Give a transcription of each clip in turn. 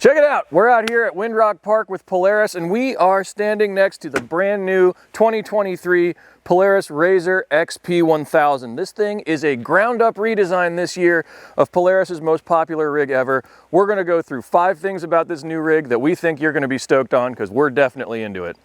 Check it out. We're out here at Windrock Park with Polaris, and we are standing next to the brand new 2023 Polaris RZR XP 1000. This thing is a ground-up redesign this year of Polaris's most popular rig ever. We're going to go through 5 things about this new rig that we think you're going to be stoked on, because we're definitely into it.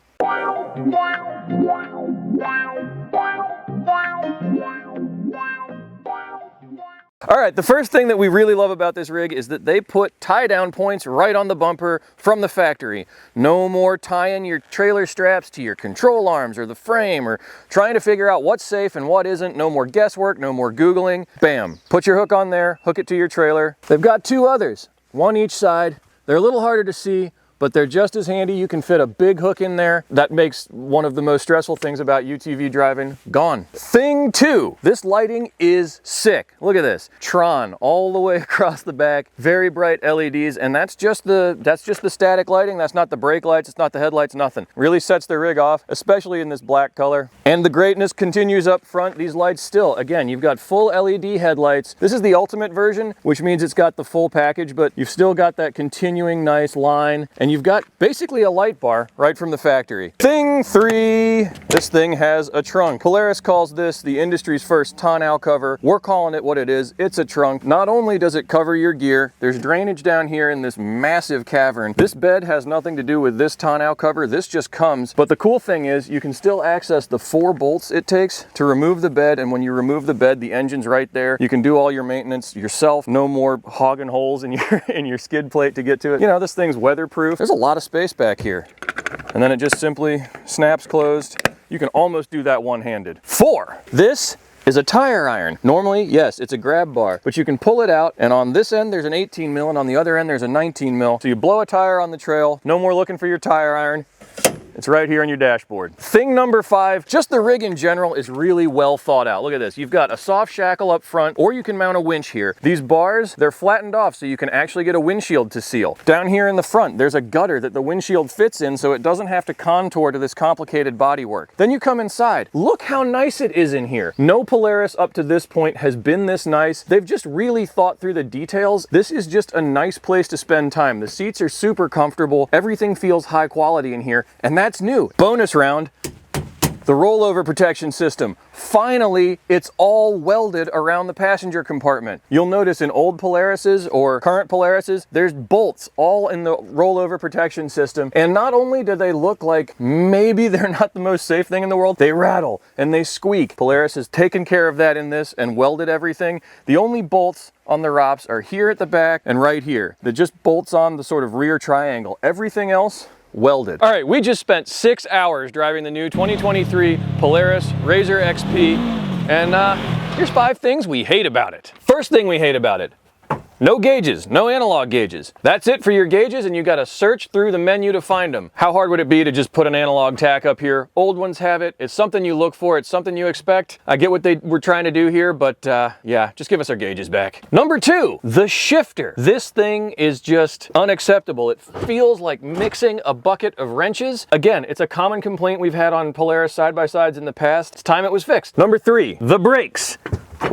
All right, the first thing that we really love about this rig is that they put tie-down points right on the bumper from the factory. No more tying your trailer straps to your control arms or the frame or trying to figure out what's safe and what isn't. No more guesswork, no more Googling. Bam, put your hook on there, hook it to your trailer. They've got 2 others, one each side. They're a little harder to see, but they're just as handy. You can fit a big hook in there. That makes one of the most stressful things about UTV driving gone. Thing 2, this lighting is sick. Look at this, Tron all the way across the back, very bright LEDs, and that's just the static lighting. That's not the brake lights, it's not the headlights, nothing. Really sets the rig off, especially in this black color. And the greatness continues up front. These lights still, again, you've got full LED headlights. This is the ultimate version, which means it's got the full package, but you've still got that continuing nice line, and you've got basically a light bar right from the factory. Thing 3, this thing has a trunk. Polaris calls this the industry's first tonneau cover. We're calling it what it is. It's a trunk. Not only does it cover your gear, there's drainage down here in this massive cavern. This bed has nothing to do with this tonneau cover. This just comes. But the cool thing is you can still access the 4 bolts it takes to remove the bed, and when you remove the bed, the engine's right there. You can do all your maintenance yourself. No more hogging holes in your skid plate to get to it. You know, this thing's weatherproof. There's a lot of space back here, and then it just simply snaps closed. You can almost do that one-handed. 4, this is a tire iron. Normally, yes, it's a grab bar, but you can pull it out, and on this end there's an 18 mil, and on the other end there's a 19 mil. So you blow a tire on the trail, no more looking for your tire iron. It's right here on your dashboard. Thing number 5, just the rig in general is really well thought out. Look at this. You've got a soft shackle up front, or you can mount a winch here. These bars, they're flattened off so you can actually get a windshield to seal. Down here in the front, there's a gutter that the windshield fits in so it doesn't have to contour to this complicated bodywork. Then you come inside. Look how nice it is in here. No Polaris up to this point has been this nice. They've just really thought through the details. This is just a nice place to spend time. The seats are super comfortable. Everything feels high quality in here, and that's new. Bonus round, the rollover protection system. Finally, it's all welded around the passenger compartment. You'll notice in old Polarises or current Polarises, there's bolts all in the rollover protection system. And not only do they look like maybe they're not the most safe thing in the world, they rattle and they squeak. Polaris has taken care of that in this and welded everything. The only bolts on the ROPS are here at the back and right here. That just bolts on the sort of rear triangle. Everything else, welded. All right, we just spent 6 hours driving the new 2023 Polaris RZR XP, and here's 5 things we hate about it. First thing we hate about it, no gauges, no analog gauges. That's it for your gauges, and you gotta search through the menu to find them. How hard would it be to just put an analog tack up here? Old ones have it. It's something you look for. It's something you expect. I get what they were trying to do here, but yeah, just give us our gauges back. Number 2, the shifter. This thing is just unacceptable. It feels like mixing a bucket of wrenches. Again, it's a common complaint we've had on Polaris side-by-sides in the past. It's time it was fixed. Number 3, the brakes.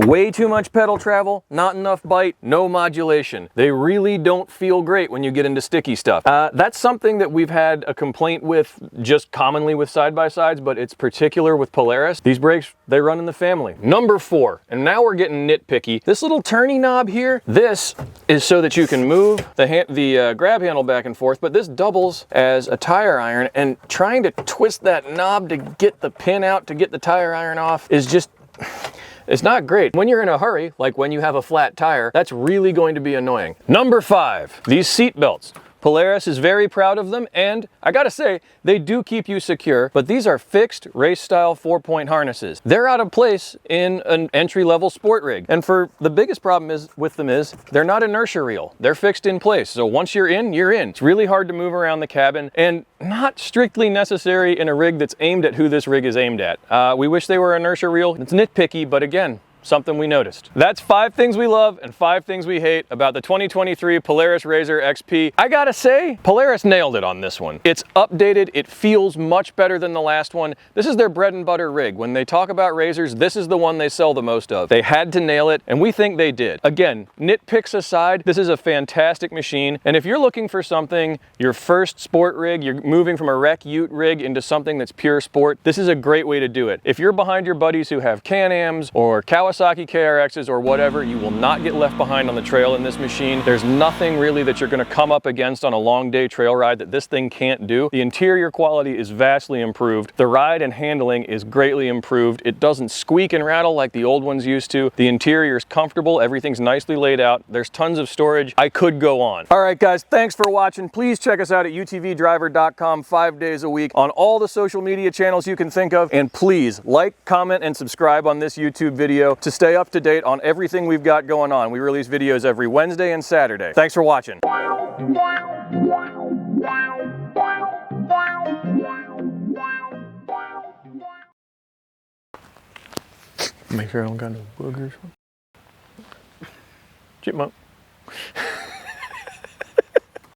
Way too much pedal travel, not enough bite, no modulation. They really don't feel great when you get into sticky stuff. That's something that we've had a complaint with just commonly with side-by-sides, but it's particular with Polaris. These brakes, they run in the family. Number 4, and now we're getting nitpicky. This little turny knob here, this is so that you can move the grab handle back and forth, but this doubles as a tire iron, and trying to twist that knob to get the pin out to get the tire iron off is just... it's not great. When you're in a hurry, like when you have a flat tire, that's really going to be annoying. Number 5, these seat belts. Polaris is very proud of them, and I gotta say, they do keep you secure, but these are fixed race-style 4-point harnesses. They're out of place in an entry-level sport rig, and for the biggest problem with them is they're not inertia reel. They're fixed in place, so once you're in, you're in. It's really hard to move around the cabin, and not strictly necessary in a rig that's aimed at who this rig is aimed at. We wish they were inertia reel. It's nitpicky, but again, something we noticed. That's 5 things we love and 5 things we hate about the 2023 Polaris RZR XP. I gotta say, Polaris nailed it on this one. It's updated, it feels much better than the last one. This is their bread and butter rig. When they talk about RZRs, this is the one they sell the most of. They had to nail it, and we think they did. Again, nitpicks aside, this is a fantastic machine, and if you're looking for something, your first sport rig, you're moving from a rec ute rig into something that's pure sport, this is a great way to do it. If you're behind your buddies who have Can-Ams or Kawasaki KRXs or whatever, you will not get left behind on the trail in this machine. There's nothing really that you're going to come up against on a long day trail ride that this thing can't do. The interior quality is vastly improved. The ride and handling is greatly improved. It doesn't squeak and rattle like the old ones used to. The interior is comfortable. Everything's nicely laid out. There's tons of storage. I could go on. All right, guys, thanks for watching. Please check us out at utvdriver.com 5 days a week on all the social media channels you can think of. And please like, comment, and subscribe on this YouTube video to stay up to date on everything we've got going on. We release videos every Wednesday and Saturday. Thanks for watching. Make sure I don't got no boogers. Chipmunk.